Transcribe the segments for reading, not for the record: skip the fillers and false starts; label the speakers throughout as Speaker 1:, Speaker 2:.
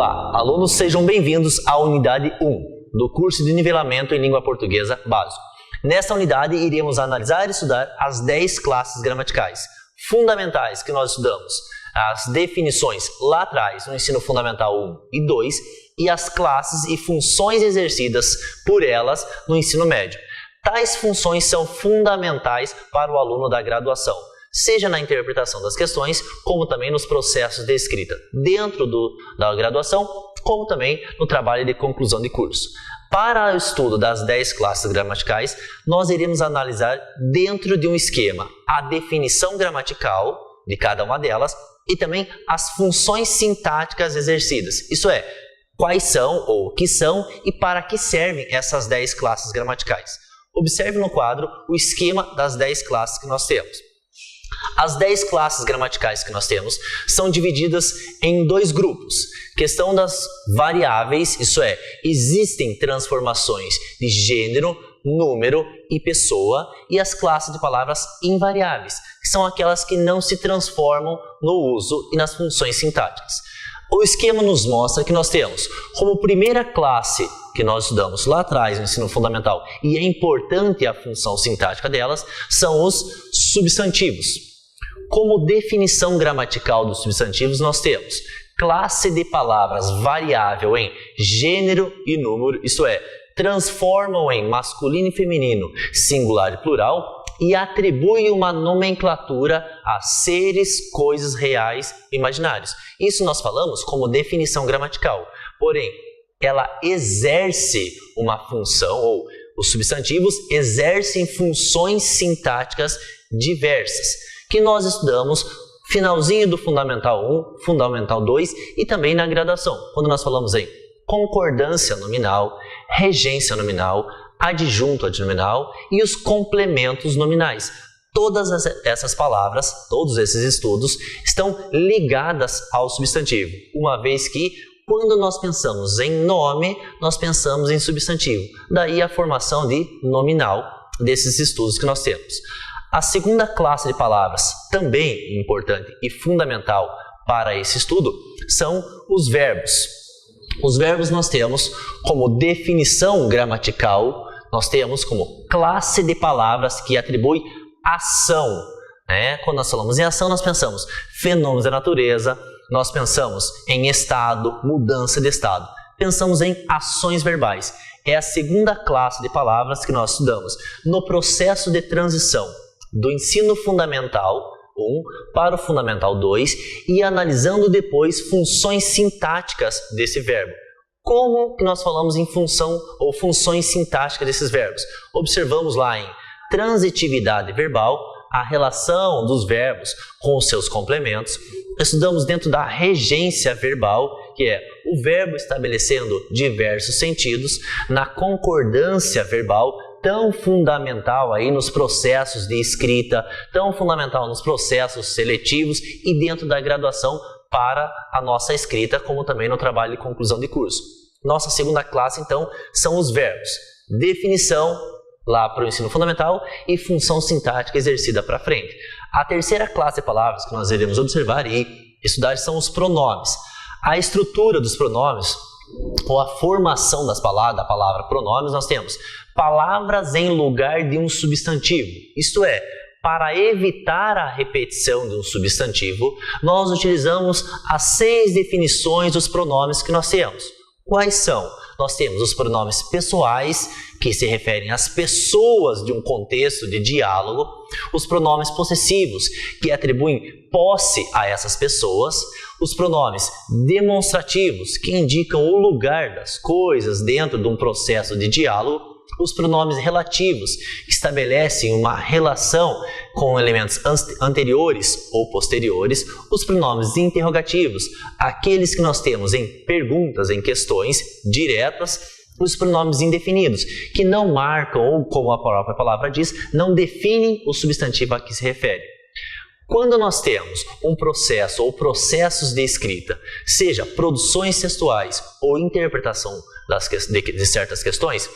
Speaker 1: Olá, alunos, sejam bem-vindos à unidade 1 do curso de nivelamento em língua portuguesa básico. Nesta unidade, iremos analisar e estudar as 10 classes gramaticais fundamentais que nós estudamos, as definições lá atrás no ensino fundamental 1 e 2 e as classes e funções exercidas por elas no ensino médio. Tais funções são fundamentais para o aluno da graduação, seja na interpretação das questões, como também nos processos de escrita dentro da graduação, como também no trabalho de conclusão de curso. Para o estudo das 10 classes gramaticais, nós iremos analisar dentro de um esquema a definição gramatical de cada uma delas e também as funções sintáticas exercidas, isto é, quais são ou o que são e para que servem essas 10 classes gramaticais. Observe no quadro o esquema das 10 classes que nós temos. As 10 classes gramaticais que nós temos são divididas em dois grupos. Questão das variáveis, isso é, existem transformações de gênero, número e pessoa, e as classes de palavras invariáveis, que são aquelas que não se transformam no uso e nas funções sintáticas. O esquema nos mostra que nós temos como primeira classe que nós estudamos lá atrás no ensino fundamental, e é importante a função sintática delas, são os substantivos. Como definição gramatical dos substantivos, nós temos classe de palavras variável em gênero e número, isto é, transformam em masculino e feminino, singular e plural, e atribui uma nomenclatura a seres, coisas reais e imaginários. Isso nós falamos como definição gramatical. Porém, ela exerce uma função, ou os substantivos exercem funções sintáticas diversas, que nós estudamos finalzinho do Fundamental 1, Fundamental 2 e também na graduação, quando nós falamos em concordância nominal, regência nominal, adjunto adnominal e os complementos nominais. Todas essas palavras, todos esses estudos estão ligadas ao substantivo, uma vez que quando nós pensamos em nome, nós pensamos em substantivo. Daí a formação de nominal desses estudos que nós temos. A segunda classe de palavras, também importante e fundamental para esse estudo, são os verbos. Os verbos nós temos como definição gramatical, nós temos como classe de palavras que atribui ação. Quando nós falamos em ação, nós pensamos fenômenos da natureza, nós pensamos em estado, mudança de estado. Pensamos em ações verbais. É a segunda classe de palavras que nós estudamos no processo de transição do ensino fundamental 1 para o fundamental 2 e analisando depois funções sintáticas desse verbo. Como que nós falamos em função ou funções sintáticas desses verbos? Observamos lá em transitividade verbal a relação dos verbos com os seus complementos. Estudamos dentro da regência verbal, que é o verbo estabelecendo diversos sentidos, na concordância verbal, tão fundamental aí nos processos de escrita, tão fundamental nos processos seletivos e dentro da graduação para a nossa escrita, como também no trabalho de conclusão de curso. Nossa segunda classe, então, são os verbos. Definição, lá para o ensino fundamental, e função sintática exercida para frente. A terceira classe de palavras que nós iremos observar e estudar são os pronomes. A estrutura dos pronomes, ou a formação da palavra pronomes, nós temos palavras em lugar de um substantivo, isto é, para evitar a repetição de um substantivo, nós utilizamos as 6 definições dos pronomes que nós temos. Quais são? Nós temos os pronomes pessoais, que se referem às pessoas de um contexto de diálogo, os pronomes possessivos, que atribuem posse a essas pessoas, os pronomes demonstrativos, que indicam o lugar das coisas dentro de um processo de diálogo, os pronomes relativos, que estabelecem uma relação com elementos anteriores ou posteriores, os pronomes interrogativos, aqueles que nós temos em perguntas, em questões diretas, os pronomes indefinidos, que não marcam, ou como a própria palavra diz, não definem o substantivo a que se refere. Quando nós temos um processo ou processos de escrita, seja produções textuais ou interpretação de certas questões,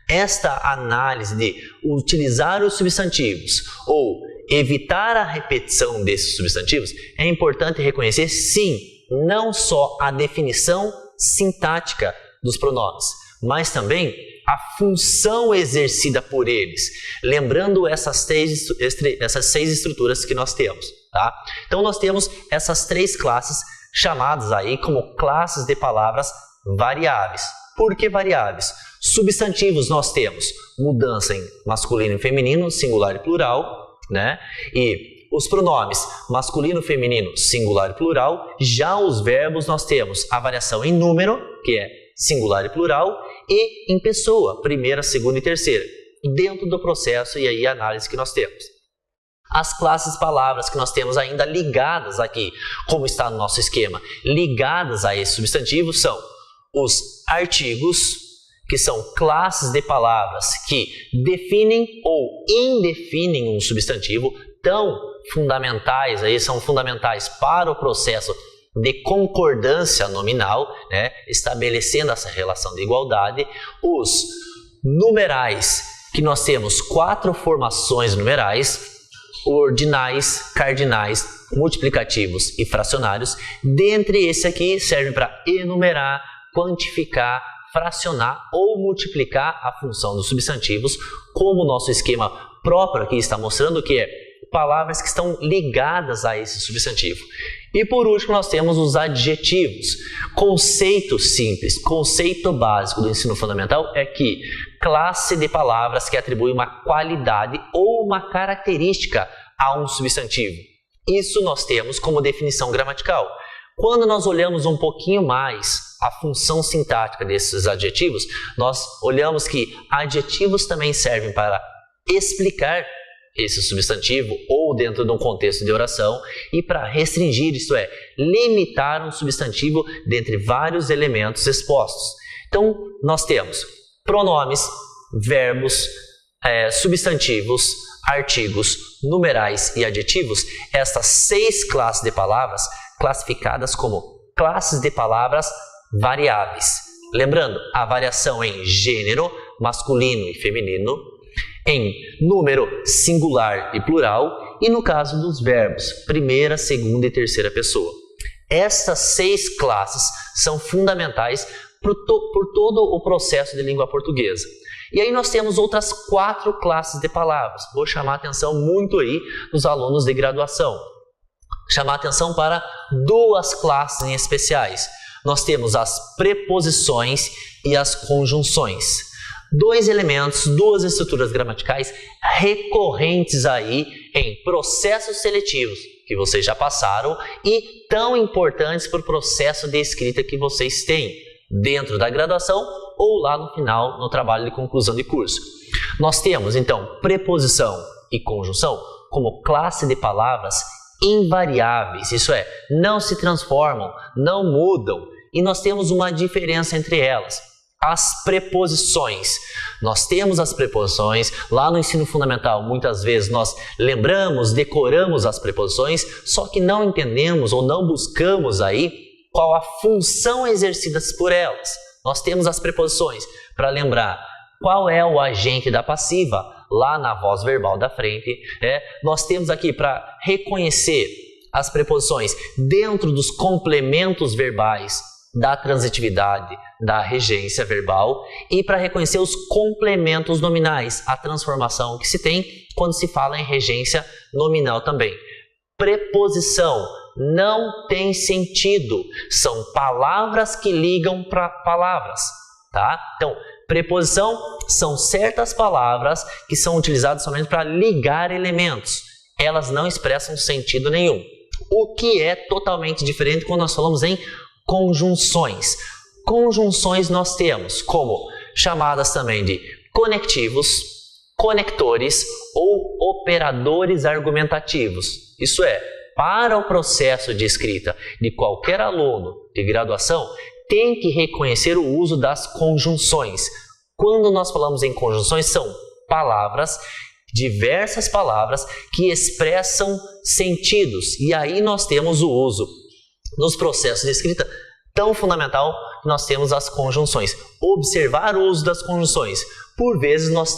Speaker 1: esta análise de utilizar os substantivos ou evitar a repetição desses substantivos, é importante reconhecer, sim, não só a definição sintática dos pronomes, mas também a função exercida por eles, lembrando essas seis estruturas que nós temos, tá? Então nós temos essas 3 classes chamadas aí como classes de palavras variáveis. Por que variáveis? Substantivos nós temos mudança em masculino e feminino, singular e plural, né? E os pronomes masculino, feminino, singular e plural. Já os verbos nós temos a variação em número, que é singular e plural, e em pessoa, primeira, segunda e terceira, dentro do processo e aí análise que nós temos. As classes palavras que nós temos ainda ligadas aqui, como está no nosso esquema, ligadas a esse substantivo são os artigos, que são classes de palavras que definem ou indefinem um substantivo, tão fundamentais, aí são fundamentais para o processo de concordância nominal, né, estabelecendo essa relação de igualdade. Os numerais, que nós temos 4 formações numerais, ordinais, cardinais, multiplicativos e fracionários. Dentre esse aqui servem para enumerar, quantificar, fracionar ou multiplicar a função dos substantivos, como o nosso esquema próprio aqui está mostrando, que é palavras que estão ligadas a esse substantivo. E por último nós temos os adjetivos. Conceito simples, conceito básico do ensino fundamental é que classe de palavras que atribui uma qualidade ou uma característica a um substantivo. Isso nós temos como definição gramatical. Quando nós olhamos um pouquinho mais a função sintática desses adjetivos, nós olhamos que adjetivos também servem para explicar esse substantivo ou dentro de um contexto de oração e para restringir, isto é, limitar um substantivo dentre vários elementos expostos. Então, nós temos pronomes, verbos, substantivos, artigos, numerais e adjetivos, estas 6 classes de palavras classificadas como classes de palavras variáveis. Lembrando, a variação em gênero, masculino e feminino, em número singular e plural e no caso dos verbos, primeira, segunda e terceira pessoa. Estas 6 classes são fundamentais por todo o processo de língua portuguesa. E aí nós temos outras 4 classes de palavras. Vou chamar a atenção muito aí dos alunos de graduação. Chamar a atenção para 2 classes em especiais. Nós temos as preposições e as conjunções. 2 elementos, 2 estruturas gramaticais recorrentes aí em processos seletivos que vocês já passaram e tão importantes para o processo de escrita que vocês têm dentro da graduação ou lá no final no trabalho de conclusão de curso. Nós temos então preposição e conjunção como classe de palavras invariáveis, isso é, não se transformam, não mudam, e nós temos uma diferença entre elas. As preposições. Nós temos as preposições, lá no ensino fundamental, muitas vezes nós lembramos, decoramos as preposições, só que não entendemos ou não buscamos aí qual a função exercida por elas. Nós temos as preposições para lembrar qual é o agente da passiva, lá na voz verbal da frente. Nós temos aqui para reconhecer as preposições dentro dos complementos verbais da transitividade, da regência verbal e para reconhecer os complementos nominais, a transformação que se tem quando se fala em regência nominal também. Preposição não tem sentido, são palavras que ligam para palavras, tá? Então, preposição são certas palavras que são utilizadas somente para ligar elementos, elas não expressam sentido nenhum, o que é totalmente diferente quando nós falamos em conjunções. Conjunções nós temos como chamadas também de conectivos, conectores ou operadores argumentativos. Isso é, para o processo de escrita de qualquer aluno de graduação, tem que reconhecer o uso das conjunções. Quando nós falamos em conjunções, são palavras, diversas palavras que expressam sentidos. E aí nós temos o uso nos processos de escrita tão fundamental que nós temos as conjunções. Observar o uso das conjunções. Por vezes nós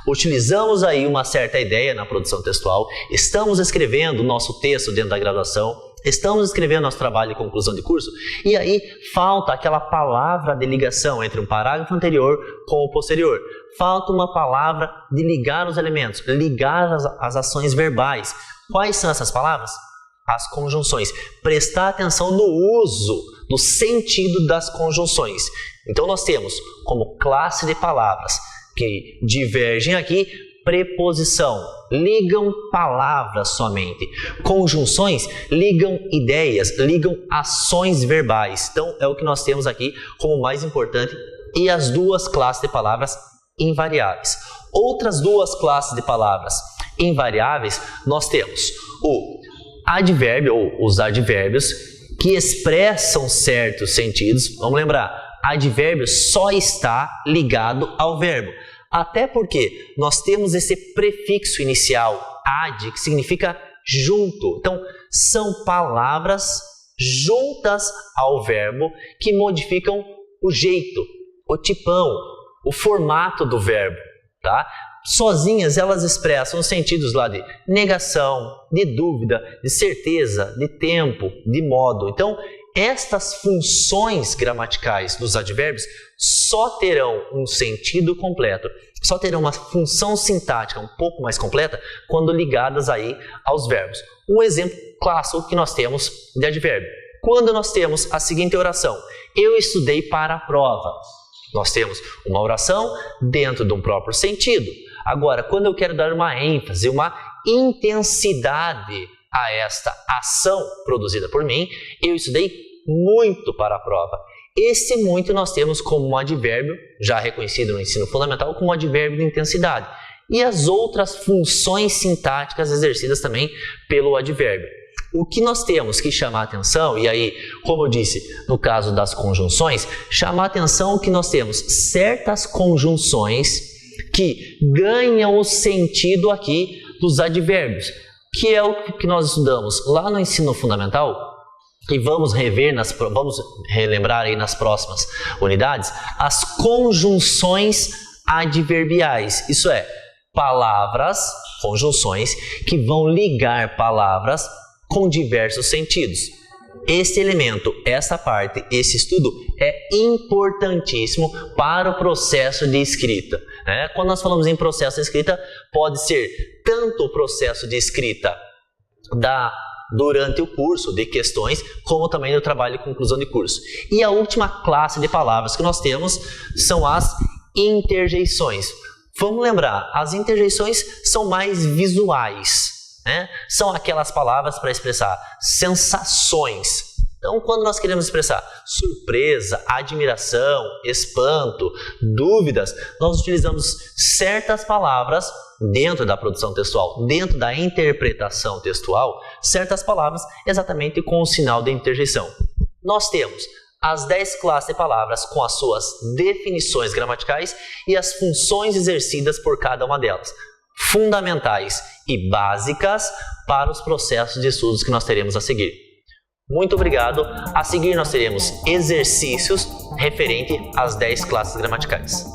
Speaker 1: utilizamos aí uma certa ideia na produção textual, estamos escrevendo o nosso texto dentro da graduação, Estamos escrevendo nosso trabalho de conclusão de curso e aí falta aquela palavra de ligação entre um parágrafo anterior com o posterior. Falta uma palavra de ligar os elementos, ligar as ações verbais. Quais são essas palavras? As conjunções. Prestar atenção no uso, no sentido das conjunções. Então nós temos como classe de palavras que divergem aqui, preposição, ligam palavras somente. Conjunções ligam ideias, ligam ações verbais. Então é o que nós temos aqui como mais importante. E as duas classes de palavras invariáveis. Outras duas classes de palavras invariáveis, nós temos o advérbio ou os advérbios que expressam certos sentidos. Vamos lembrar, advérbio só está ligado ao verbo. Até porque nós temos esse prefixo inicial, ad, que significa junto. Então, são palavras juntas ao verbo que modificam o jeito, o tipão, o formato do verbo, tá? Sozinhas elas expressam os sentidos lá de negação, de dúvida, de certeza, de tempo, de modo. Então, estas funções gramaticais dos advérbios só terão um sentido completo, só terão uma função sintática um pouco mais completa quando ligadas aí aos verbos. Um exemplo clássico que nós temos de advérbio. Quando nós temos a seguinte oração: eu estudei para a prova. Nós temos uma oração dentro de um próprio sentido. Agora, quando eu quero dar uma ênfase, uma intensidade a esta ação produzida por mim, eu estudei muito para a prova. Esse muito nós temos como um advérbio, já reconhecido no ensino fundamental, como um advérbio de intensidade. E as outras funções sintáticas exercidas também pelo advérbio. O que nós temos que chamar atenção, e aí, como eu disse, no caso das conjunções, chamar atenção que nós temos certas conjunções que ganham o sentido aqui dos advérbios, que é o que nós estudamos lá no ensino fundamental, e vamos relembrar aí nas próximas unidades, as conjunções adverbiais. Isso é, palavras, conjunções, que vão ligar palavras com diversos sentidos. Esse elemento, essa parte, esse estudo é importantíssimo para o processo de escrita. Quando nós falamos em processo de escrita, pode ser tanto o processo de escrita durante o curso de questões, como também no trabalho de conclusão de curso. E a última classe de palavras que nós temos são as interjeições. Vamos lembrar, as interjeições são mais visuais. São aquelas palavras para expressar sensações. Então, quando nós queremos expressar surpresa, admiração, espanto, dúvidas, nós utilizamos certas palavras dentro da produção textual, dentro da interpretação textual, certas palavras exatamente com o sinal de interjeição. Nós temos as 10 classes de palavras com as suas definições gramaticais e as funções exercidas por cada uma delas, fundamentais e básicas para os processos de estudos que nós teremos a seguir. Muito obrigado. A seguir nós teremos exercícios referente às 10 classes gramaticais.